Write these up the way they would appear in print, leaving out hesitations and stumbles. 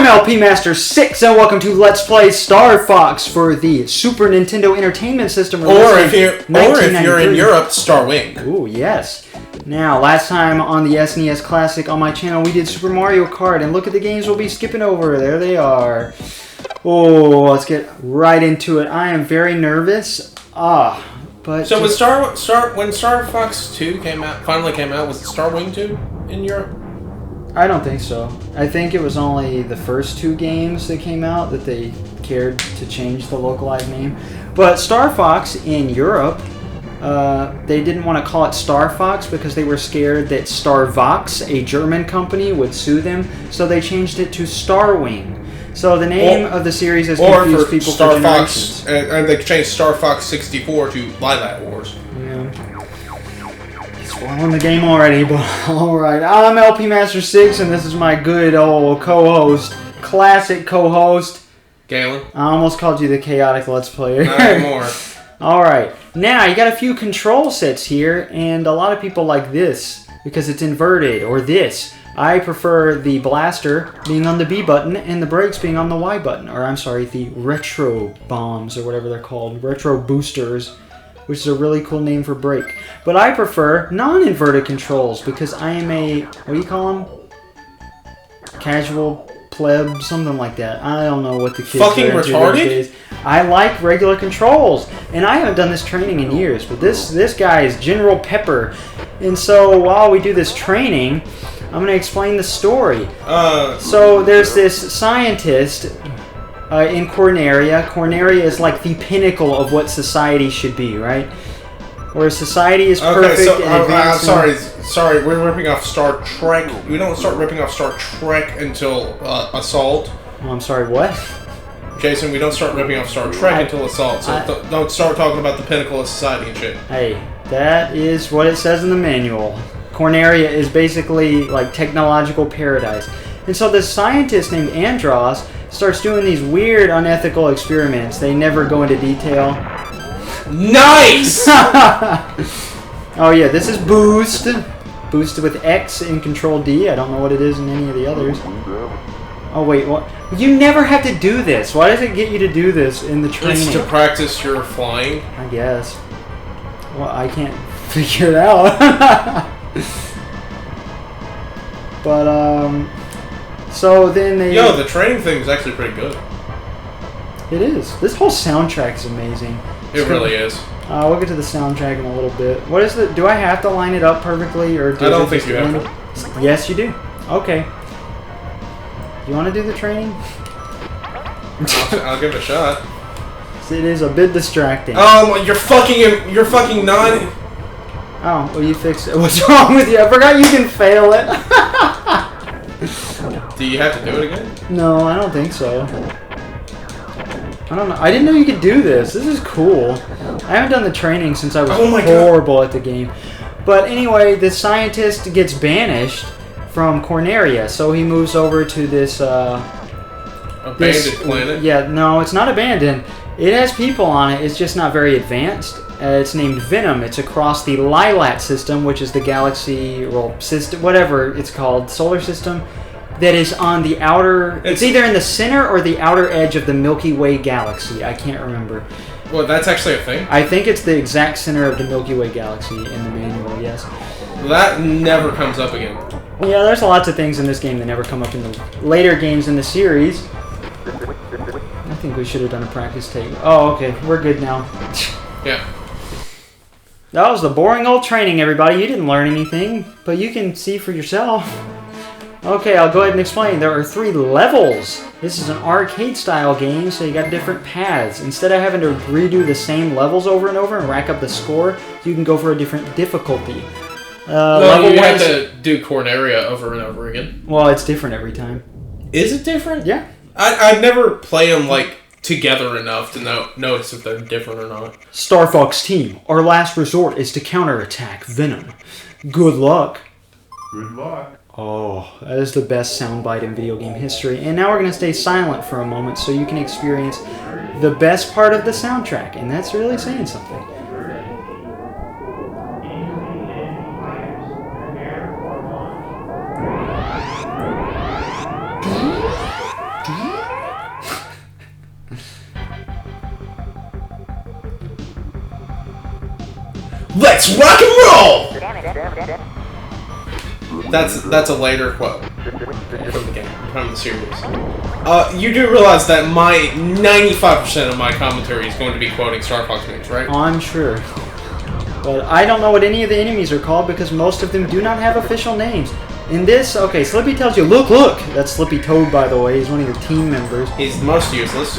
LP Master 6, and welcome to Let's Play Star Fox for the Super Nintendo Entertainment System. Or if you're in Europe, Star Wing. Ooh, yes. Now, last time on the SNES Classic on my channel, we did Super Mario Kart, and look at the games we'll be skipping over. There they are. Oh, let's get right into it. I am very nervous. But so when Star Fox 2 finally came out, was it Star Wing 2 in Europe? I don't think so. I think it was only the first two games that came out that they cared to change the localized name. But Star Fox in Europe, they didn't want to call it Star Fox because they were scared that Starvox, a German company, would sue them. So they changed it to Star Wing. So the name of the series has confused people Star for generations. Fox, and they changed Star Fox 64 to Lilac Wars. Yeah. Spoiling the game already, but alright. I'm LP Master 6, and this is my good old co-host, classic co-host, Galen. I almost called you the chaotic Let's Player. Not anymore. Alright, now you got a few control sets here, and a lot of people like this, because it's inverted, or this. I prefer the blaster being on the B button, and the brakes being on the Y button, or I'm sorry, the retro bombs, or whatever they're called, retro boosters, which is a really cool name for brake. But I prefer non-inverted controls because I am a, what do you call them? Casual pleb, something like that. I don't know what the kids fucking retarded? I like regular controls, and I haven't done this training in years, but this guy is General Pepper. And so while we do this training, I'm going to explain the story. So there's this scientist in Corneria. Corneria is like the pinnacle of what society should be, right? Where society is perfect and advancing. Sorry, we're ripping off Star Trek. We don't start ripping off Star Trek until Assault. Oh, I'm sorry, what? Jason, we don't start ripping off Star Trek until Assault, so don't start talking about the pinnacle of society and shit. Hey, that is what it says in the manual. Corneria is basically like technological paradise. And so this scientist named Andros starts doing these weird, unethical experiments. They never go into detail. Nice! Oh yeah, this is Boost. Boosted with X and Control D. I don't know what it is in any of the others. Oh wait, what? You never have to do this. Why does it get you to do this in the training? It's to practice your flying. I guess. Well, I can't figure it out. But, so then they... Yo, the training thing is actually pretty good. It is. This whole soundtrack is amazing. It really is. We'll get to the soundtrack in a little bit. What is the... Do I have to line it up perfectly, or do I don't think you have to. Yes, you do. Okay. You want to do the training? I'll give it a shot. It is a bit distracting. You're fucking non... Oh, well, you fixed it. What's wrong with you? I forgot you can fail it. Do you have to do it again? No, I don't think so. I don't know. I didn't know you could do this. This is cool. I haven't done the training since I was horrible at the game. But anyway, the scientist gets banished from Corneria, so he moves over to this... abandoned planet? Yeah, no, it's not abandoned. It has people on it. It's just not very advanced. It's named Venom. It's across the Lilac system, which is the galaxy, well, system, whatever it's called, solar system, that is on the outer... It's either in the center or the outer edge of the Milky Way galaxy. I can't remember. Well, that's actually a thing? I think it's the exact center of the Milky Way galaxy in the manual, yes. That never comes up again. Yeah, there's lots of things in this game that never come up in the later games in the series. I think we should have done a practice tape. Oh, okay. We're good now. Yeah. That was the boring old training, everybody. You didn't learn anything, but you can see for yourself. Okay, I'll go ahead and explain. There are 3 levels. This is an arcade-style game, so you got different paths. Instead of having to redo the same levels over and over and rack up the score, you can go for a different difficulty. No, you have to do Corneria over and over again. Well, it's different every time. Is it different? Yeah. I never play them, like, together enough to notice if they're different or not. Star Fox team, our last resort is to counterattack Venom. Good luck. Good luck. Oh, that is the best soundbite in video game history. And now we're going to stay silent for a moment so you can experience the best part of the soundtrack. And that's really saying something. Let's rock and roll! That's a later quote from the game, from the series. You do realize that my 95% of my commentary is going to be quoting Star Fox games, right? Oh, I'm sure. But I don't know what any of the enemies are called because most of them do not have official names. In this, okay, Slippy tells you, look! That's Slippy Toad, by the way. He's one of your team members. He's the most useless.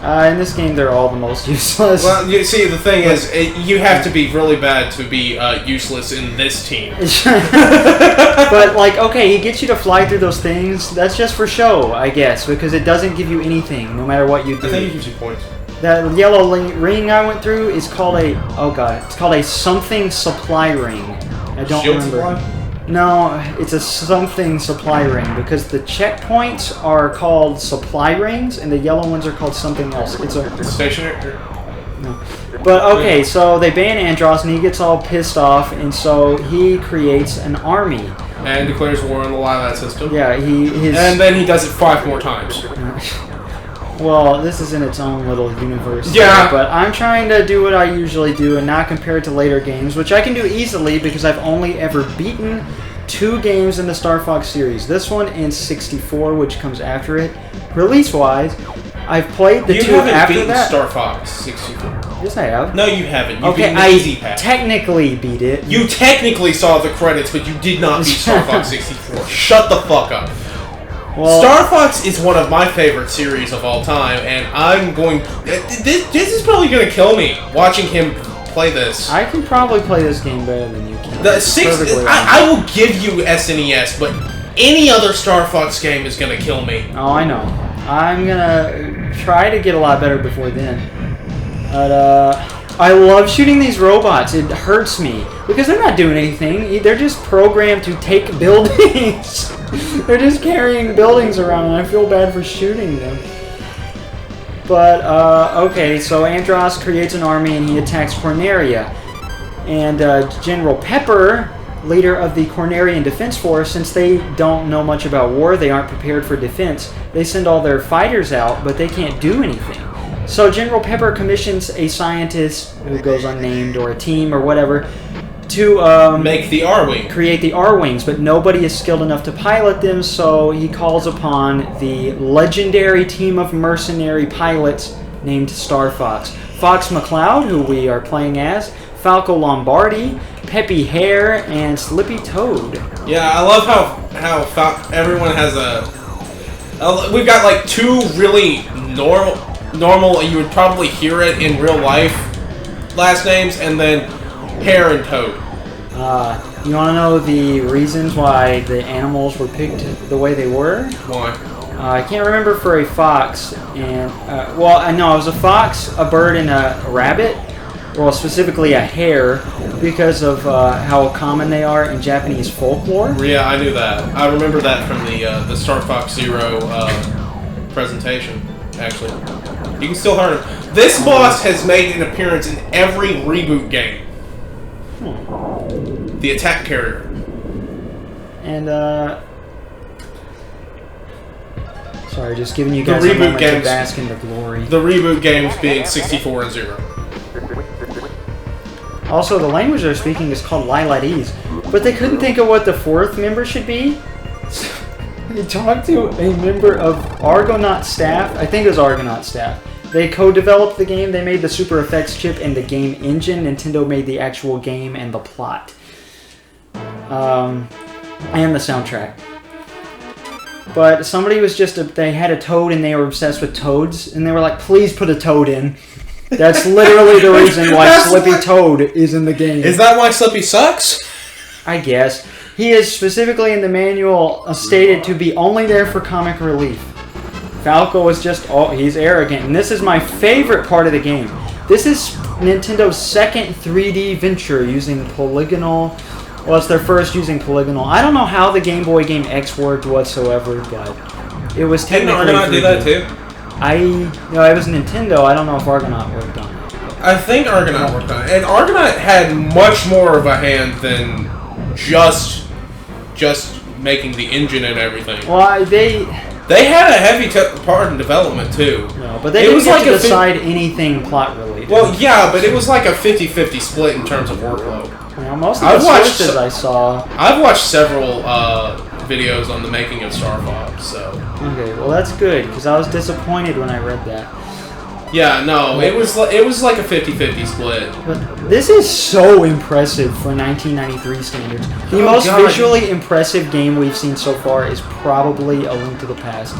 In this game, they're all the most useless. Well, you see, the thing is, you have to be really bad to be useless in this team. But, like, okay, he gets you to fly through those things. That's just for show, I guess, because it doesn't give you anything, no matter what you do. I think it gives you points. That yellow ring I went through is called a, oh god, it's called a something supply ring. I don't Shield remember. supply? No, it's a something supply ring because the checkpoints are called supply rings and the yellow ones are called something else. It's a stationary. No. But okay, so they ban Andros and he gets all pissed off, and so he creates an army and declares war on the Lilat system. Yeah, and then he does it 5 more times. Well, this is in its own little universe. Yeah. But I'm trying to do what I usually do and not compare it to later games, which I can do easily because I've only ever beaten 2 games in the Star Fox series. This one and 64, which comes after it. Release-wise, I've played the 2 after that. You haven't beaten Star Fox 64. Yes, I have. No, you haven't. You okay, beat the easy path. Technically beat it. You technically saw the credits, but you did not beat Star Fox 64. Shut the fuck up. Well, Star Fox is one of my favorite series of all time, and I'm going... This is probably going to kill me, watching him play this. I can probably play this game better than you can. I will give you SNES, but any other Star Fox game is going to kill me. Oh, I know. I'm going to try to get a lot better before then. But, I love shooting these robots. It hurts me. Because they're not doing anything. They're just programmed to take buildings. They're just carrying buildings around, and I feel bad for shooting them. But, okay, so Andros creates an army, and he attacks Corneria. And General Pepper, leader of the Cornerian Defense Force, since they don't know much about war, they aren't prepared for defense, they send all their fighters out, but they can't do anything. So General Pepper commissions a scientist who goes unnamed, or a team, or whatever, to make the R-Wing. Create the R-Wings, but nobody is skilled enough to pilot them, so he calls upon the legendary team of mercenary pilots named Star Fox. Fox McCloud, who we are playing as, Falco Lombardi, Peppy Hare, and Slippy Toad. Yeah, I love how everyone has a... We've got like 2 really normal, you would probably hear it in real life, last names, and then Hare and Toad. You want to know the reasons why the animals were picked the way they were? Why? I can't remember for a fox, and, well, I know it was a fox, a bird, and a rabbit. Well, specifically a hare, because of how common they are in Japanese folklore. Yeah, I knew that. I remember that from the Star Fox Zero presentation, actually. You can still hear him. This boss has made an appearance in every reboot game. The attack carrier. And, sorry, just giving you guys a moment to bask in the glory. The reboot games being 64 and 0. Also, the language they're speaking is called Lilatese, but they couldn't think of what the 4th member should be. So they talked to a member of Argonaut staff. I think it was Argonaut staff. They co-developed the game. They made the super effects chip and the game engine. Nintendo made the actual game and the plot. And the soundtrack. But somebody was they had a toad and they were obsessed with toads. And they were like, please put a toad in. That's literally the reason why Slippy Toad is in the game. Is that why Slippy sucks? I guess. He is specifically in the manual stated to be only there for comic relief. Falco is just, he's arrogant. And this is my favorite part of the game. This is Nintendo's second 3D venture using polygonal. Well, it's their first using polygonal. I don't know how the Game Boy Game X worked whatsoever, but it was technically. Didn't Argonaut do that too? No, it was Nintendo. I don't know if Argonaut worked on it. I think Argonaut worked on it. And Argonaut had much more of a hand than just making the engine and everything. Well, They had a heavy part in development too. No, but they didn't get to decide anything plot related. Well, yeah, but it was like a 50-50 split in terms of workload. Most of the sources I saw. I've watched several videos on the making of Star Fox, so. Okay, well that's good because I was disappointed when I read that. Yeah, no, it was like a 50-50 split. But this is so impressive for 1993 standards. The most visually impressive game we've seen so far is probably A Link to the Past.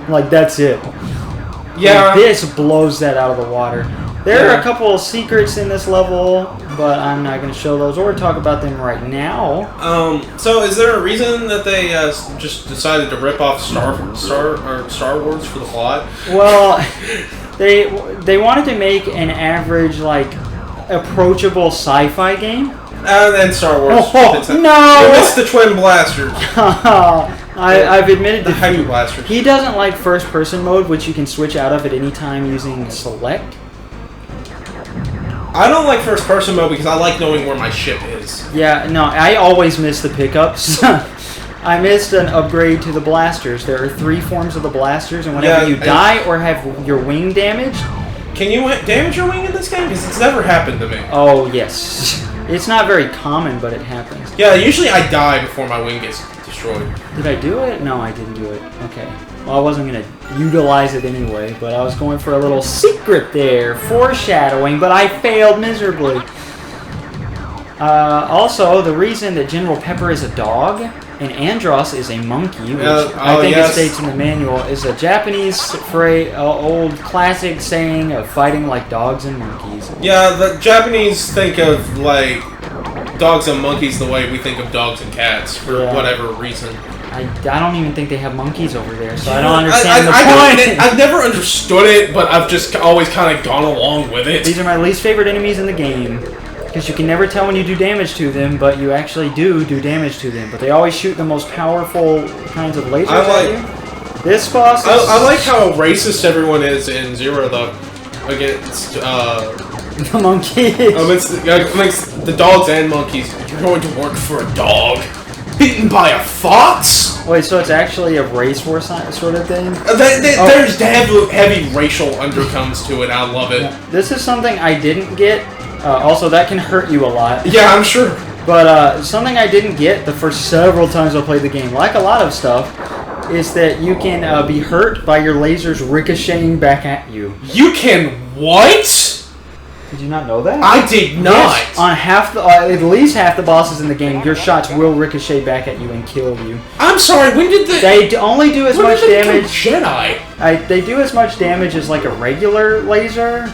Like, that's it. Yeah. Like, this blows that out of the water. There are a couple of secrets in this level, but I'm not going to show those or talk about them right now. So is there a reason that they just decided to rip off Star Wars for the plot? Well, they wanted to make an average, like, approachable sci-fi game. And then Star Wars. No! You missed the twin blasters. I've admitted the Hyper Blasters. He doesn't like first-person mode, which you can switch out of at any time using select. I don't like first-person mode because I like knowing where my ship is. Yeah, no, I always miss the pickups. I missed an upgrade to the blasters. There are 3 forms of the blasters, and whenever you die or have your wing damaged... Can you damage your wing in this game? Because it's never happened to me. Oh, yes. It's not very common, but it happens. Yeah, usually I die before my wing gets destroyed. Did I do it? No, I didn't do it. Okay. Well, I wasn't going to utilize it anyway, but I was going for a little secret there. Foreshadowing, but I failed miserably. Also, the reason that General Pepper is a dog and Andros is a monkey, which I think it states in the manual, is a Japanese old classic saying of fighting like dogs and monkeys. Yeah, the Japanese think of, like, dogs and monkeys the way we think of dogs and cats, for whatever reason. I don't even think they have monkeys over there, so I don't understand the point. I've never understood it, but I've just always kind of gone along with it. These are my least favorite enemies in the game. Because you can never tell when you do damage to them, but you actually do damage to them. But they always shoot the most powerful kinds of lasers at you. This boss is... I like how racist everyone is in Zero, though. Against, the monkeys. Against the dogs and monkeys. You're going to work for a dog. Beaten by a fox? Wait, so it's actually a race war sort of thing? There's heavy racial undertones to it. I love it. Yeah. This is something I didn't get. Also, that can hurt you a lot. Yeah, I'm sure. But something I didn't get the first several times I played the game, like a lot of stuff, is that you can be hurt by your lasers ricocheting back at you. You can what? Did you not know that? I did not. Yes, on at least half the bosses in the game, your shots will ricochet back at you and kill you. I'm sorry. When did they only do as much damage? Jedi. They do as much damage as like a regular laser.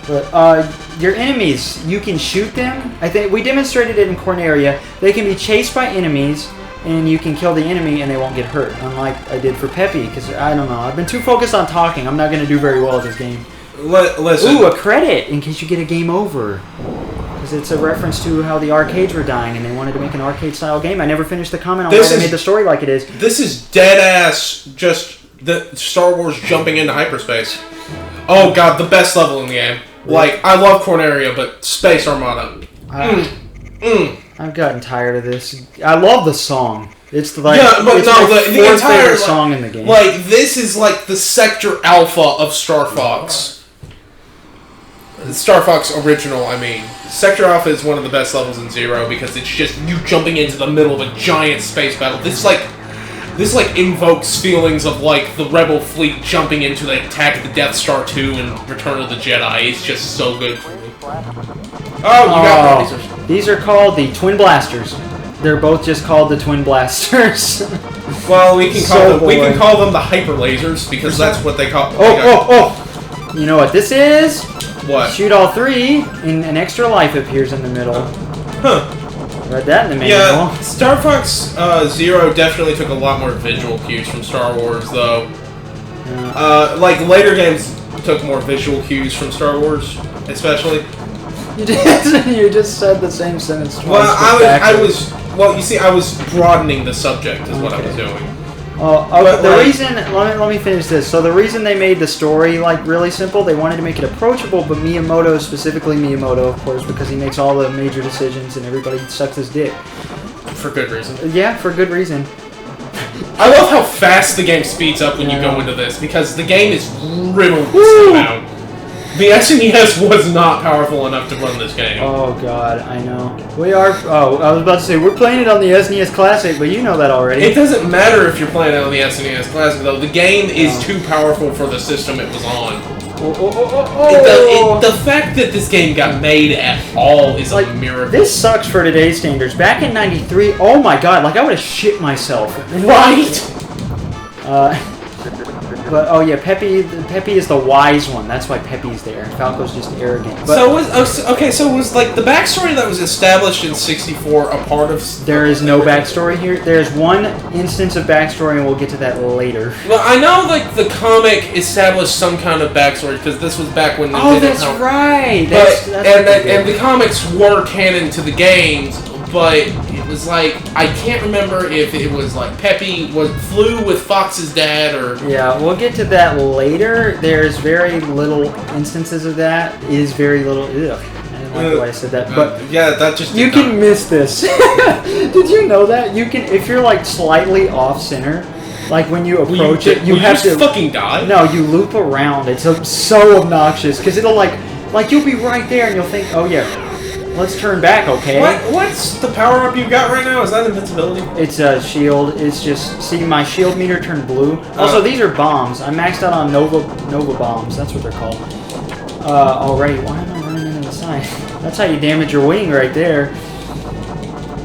But your enemies, you can shoot them. I think we demonstrated it in Corneria. They can be chased by enemies, and you can kill the enemy, and they won't get hurt. Unlike I did for Peppy, because I don't know. I've been too focused on talking. I'm not going to do very well at this game. Listen. Ooh, a credit in case you get a game over. Because it's a reference to how the arcades were dying, and they wanted to make an arcade-style game. I never finished the comment on why they made the story like it is. This is dead-ass just the Star Wars jumping into hyperspace. Oh, God, the best level in the game. Like, I love Corneria, but Space Armada. I've gotten tired of this. I love the song. It's like the entire song in the game. Like, this is like the Sector Alpha of Star Fox. Star Fox original, I mean. Sector Alpha is one of the best levels in Zero because it's just you jumping into the middle of a giant space battle. This invokes feelings of like the Rebel fleet jumping into the Attack of the Death Star 2 and Return of the Jedi. It's just so good for me. Oh, you got lasers. These are called the Twin Blasters. They're both just called the Twin Blasters. Well, we can call them the Hyper Lasers because that's what they call. Oh! You know what this is? What? Shoot all 3, and an extra life appears in the middle. Huh. Read that in the manual. Yeah, Star Fox Zero definitely took a lot more visual cues from Star Wars, though. Yeah. Like, later games took more visual cues from Star Wars, especially. You just said the same sentence twice. Well, I was broadening the subject is what I was doing. Let me finish this. So the reason they made the story like really simple, they wanted to make it approachable, but Miyamoto, specifically Miyamoto, of course, because he makes all the major decisions and everybody sucks his dick. For good reason. Yeah, for good reason. I love how fast the game speeds up when you go into this, because the game is riddled with slowdown. The SNES was not powerful enough to run this game. Oh god, I know. We are. Oh, I was about to say we're playing it on the SNES Classic, but you know that already. It doesn't matter if you're playing it on the SNES Classic, though. The game is too powerful for the system it was on. The fact that this game got made at all is a miracle. This sucks for today's standards. Back in '93, oh my god, like I would have shit myself. Right. But oh yeah, Peppy is the wise one. That's why Peppy's there. Falco's just arrogant. But so was like the backstory that was established in '64 a part of? There is no backstory here. There's one instance of backstory, and we'll get to that later. Well, I know like the comic established some kind of backstory because this was back when. Oh, that's right. And the comics were canon to the games. But it was like, I can't remember if it was like Peppy flew with Fox's dad or... Yeah, we'll get to that later. There's very little instances of that. Is very little... Ugh. I didn't like the way I said that. But yeah, that just... You can miss this. Did you know that? You can, if you're like slightly off center, like when you approach it, you have to... fucking die? No, you loop around. It's so obnoxious because it'll like you'll be right there and you'll think, oh yeah... Let's turn back, okay? What's the power-up you got right now? Is that invincibility? It's a shield. It's just... See, my shield meter turned blue. Also, these are bombs. I maxed out on Nova bombs. That's what they're called. Already. Why am I running into the side? That's how you damage your wing right there.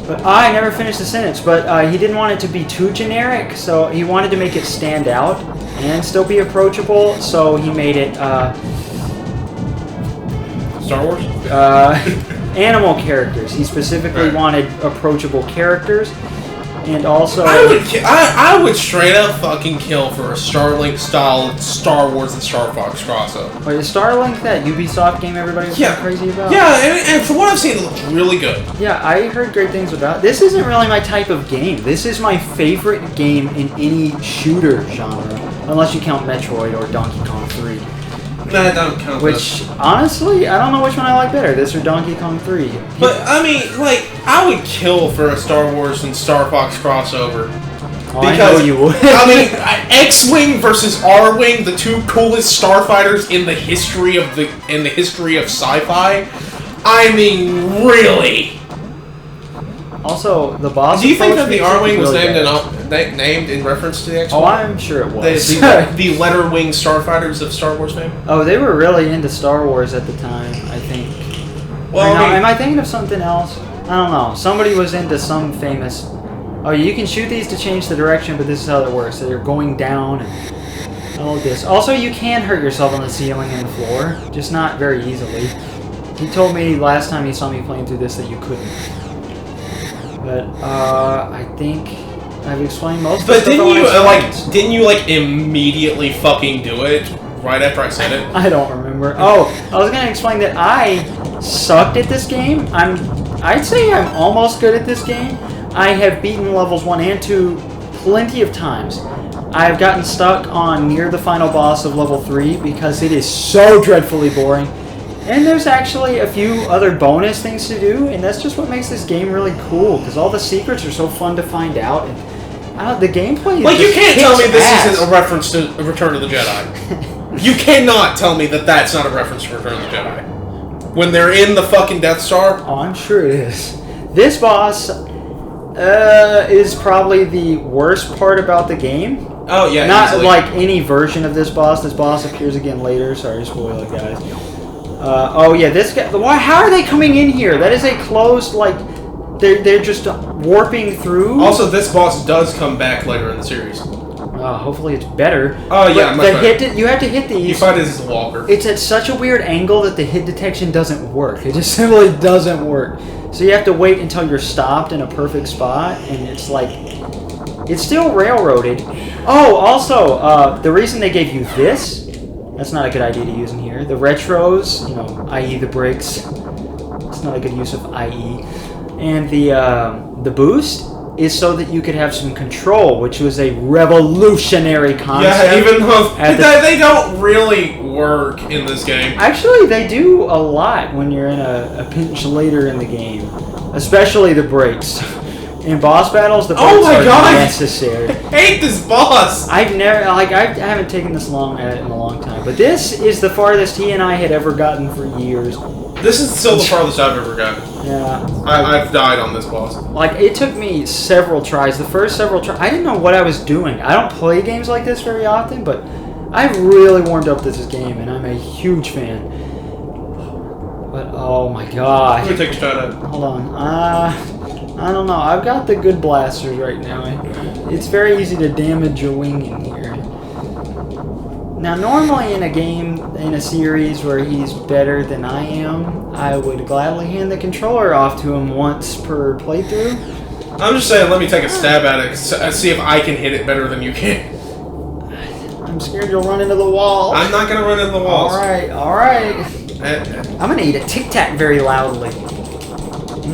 But I never finished the sentence. But he didn't want it to be too generic, so he wanted to make it stand out and still be approachable, so he made it... Star Wars? Animal characters. He specifically wanted approachable characters, and also I would straight up fucking kill for a Starlink style Star Wars and Star Fox crossover. Wait, is Starlink that Ubisoft game everybody was crazy about? Yeah, and from what I've seen, it looks really good. Yeah, I heard great things about it. This isn't really my type of game. This is my favorite game in any shooter genre, unless you count Metroid or Donkey Kong 3. No, I don't count Which, honestly, I don't know which one I like better, this or Donkey Kong 3. But, I mean, like, I would kill for a Star Wars and Star Fox crossover. Oh, because, I know you would. I mean, X-Wing versus R-Wing, the two coolest starfighters in the history of sci-fi. I mean, really. Also, the boss. Do you think that the R-Wing was named in reference to the X-Wing? Oh, I'm sure it was. The letter wing starfighters of Star Wars fame? Oh, they were really into Star Wars at the time, I think. Well, am I thinking of something else? I don't know. Somebody was into some famous... Oh, you can shoot these to change the direction, but this is how it works. So you're going down and all of this. Also, you can hurt yourself on the ceiling and the floor, just not very easily. He told me last time he saw me playing through this that you couldn't. But I think I've explained most of the stuff. But didn't you immediately fucking do it right after I said it? I don't remember. Oh, I was gonna explain that I sucked at this game. I'd say I'm almost good at this game. I have beaten levels 1 and 2 plenty of times. I've gotten stuck on near the final boss of level 3 because it is so dreadfully boring. And there's actually a few other bonus things to do, and that's just what makes this game really cool, because all the secrets are so fun to find out. And the gameplay is like, you can't tell me this isn't a reference to Return of the Jedi. You cannot tell me that that's not a reference to Return of the Jedi. When they're in the fucking Death Star? Oh, I'm sure it is. This boss is probably the worst part about the game. Oh, yeah. Not easily. Like any version of this boss. This boss appears again later. Sorry to spoil it, guys. Oh yeah, this guy. Why? How are they coming in here? That is a closed, like, they're just warping through. Also, this boss does come back later in the series. Hopefully it's better. Oh yeah, much better. You have to hit these. You fight as a walker. It's at such a weird angle that the hit detection doesn't work. It just simply doesn't work. So you have to wait until you're stopped in a perfect spot, and it's like, it's still railroaded. Oh, also, the reason they gave you this. That's not a good idea to use in here. The retros, i.e. the brakes. It's not a good use of i.e. And the boost is so that you could have some control, which was a revolutionary concept. Yeah, even though they don't really work in this game. Actually, they do a lot when you're in a pinch later in the game. Especially the brakes. In boss battles, the Oh buttons my are God! necessary. I hate this boss! I haven't taken this long at it in a long time. But this is the farthest he and I had ever gotten for years. This is still the farthest I've ever gotten. Yeah. I've died on this boss. Like, it took me several tries. The first several tries, I didn't know what I was doing. I don't play games like this very often, but I've really warmed up this game, and I'm a huge fan. But, oh my god. Let me take a shot at it. Hold on. I don't know. I've got the good blasters right now. It's very easy to damage your wing in here. Now, normally in a game, in a series where he's better than I am, I would gladly hand the controller off to him once per playthrough. I'm just saying, let me take a stab at it, see if I can hit it better than you can. I'm scared you'll run into the wall. I'm not going to run into the walls. Alright. I'm going to eat a Tic Tac very loudly.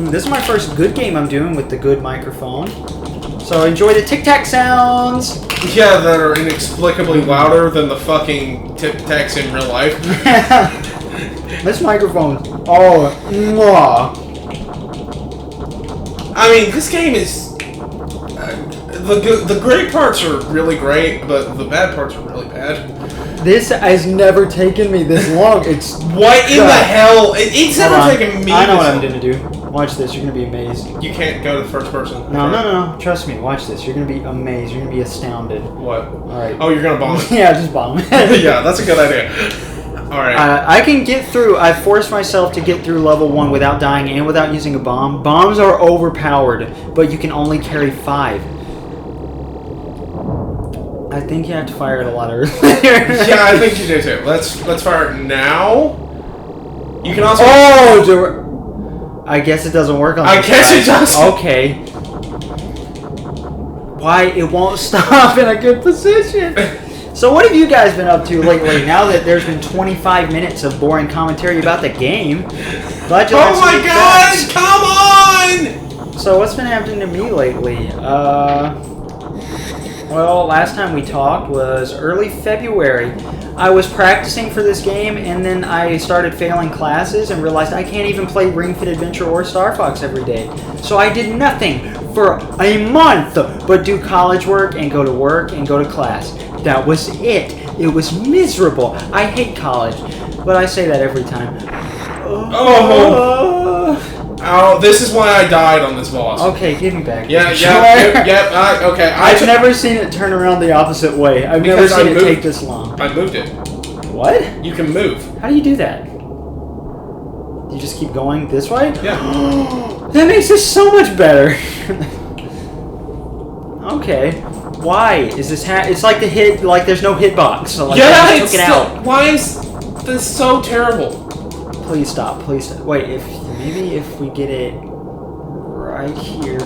This is my first good game I'm doing with the good microphone. So enjoy the Tic Tac sounds. Yeah, that are inexplicably louder than the fucking Tic Tacs in real life. This microphone. Oh, mwah. I mean, this game is... the great parts are really great, but the bad parts are really bad. This has never taken me this long. It's... What in the hell? It's never taken me I know what this I'm going to do. Watch this. You're going to be amazed. You can't go to the first person. No. Trust me. Watch this. You're going to be amazed. You're going to be astounded. What? Alright. Oh, you're going to bomb it? Yeah, just bomb it. Yeah, that's a good idea. Alright. I can get through. I've forced myself to get through level 1 without dying and without using a bomb. Bombs are overpowered, but you can only carry 5. I think you have to fire it a lot earlier. Yeah, I think you do too. Let's fire it now. You can also... Oh! I guess it doesn't work on this guess side. it does. Okay. Why it won't stop in a good position? So what have you guys been up to lately? Now that there's been 25 minutes of boring commentary about the game. Glad you oh my god! Come on! So what's been happening to me lately? Well, last time we talked was early February. I was practicing for this game, and then I started failing classes and realized I can't even play Ring Fit Adventure or Star Fox every day. So I did nothing for a month but do college work and go to class. That was it. It was miserable. I hate college, but I say that every time. Oh, this is why I died on this boss. Okay, give me back. Okay. I've never seen it turn around the opposite way. I've never seen it take this long. I moved it. What? You can move. How do you do that? You just keep going this way? Yeah. That makes this so much better. Okay. Why is this it's like the hit, like there's no hitbox. So like I just took it out. Why is this so terrible? Please stop. Wait, maybe if we get it right here.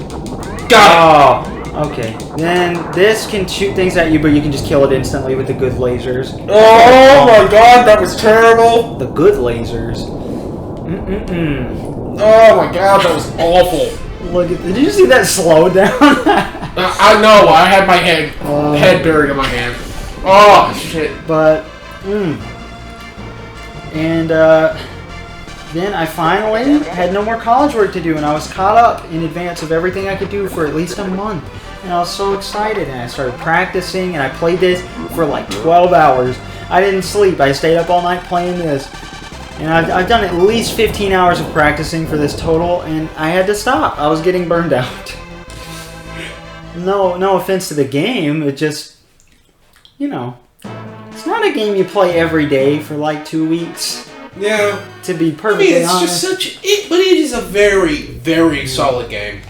Got it. Oh, okay. Then this can shoot things at you, but you can just kill it instantly with the good lasers. Oh my god, that was terrible. The good lasers. Oh my god, that was awful. Look at. Did you see that slow down? I know. I had my head buried in my hand. Oh shit. But and then I finally had no more college work to do, and I was caught up in advance of everything I could do for at least a month. And I was so excited, and I started practicing, and I played this for like 12 hours. I didn't sleep. I stayed up all night playing this. And I've done at least 15 hours of practicing for this total, and I had to stop. I was getting burned out. No offense to the game, it just, it's not a game you play every day for like 2 weeks. Yeah. To be perfectly honest. But it is a very, very solid game.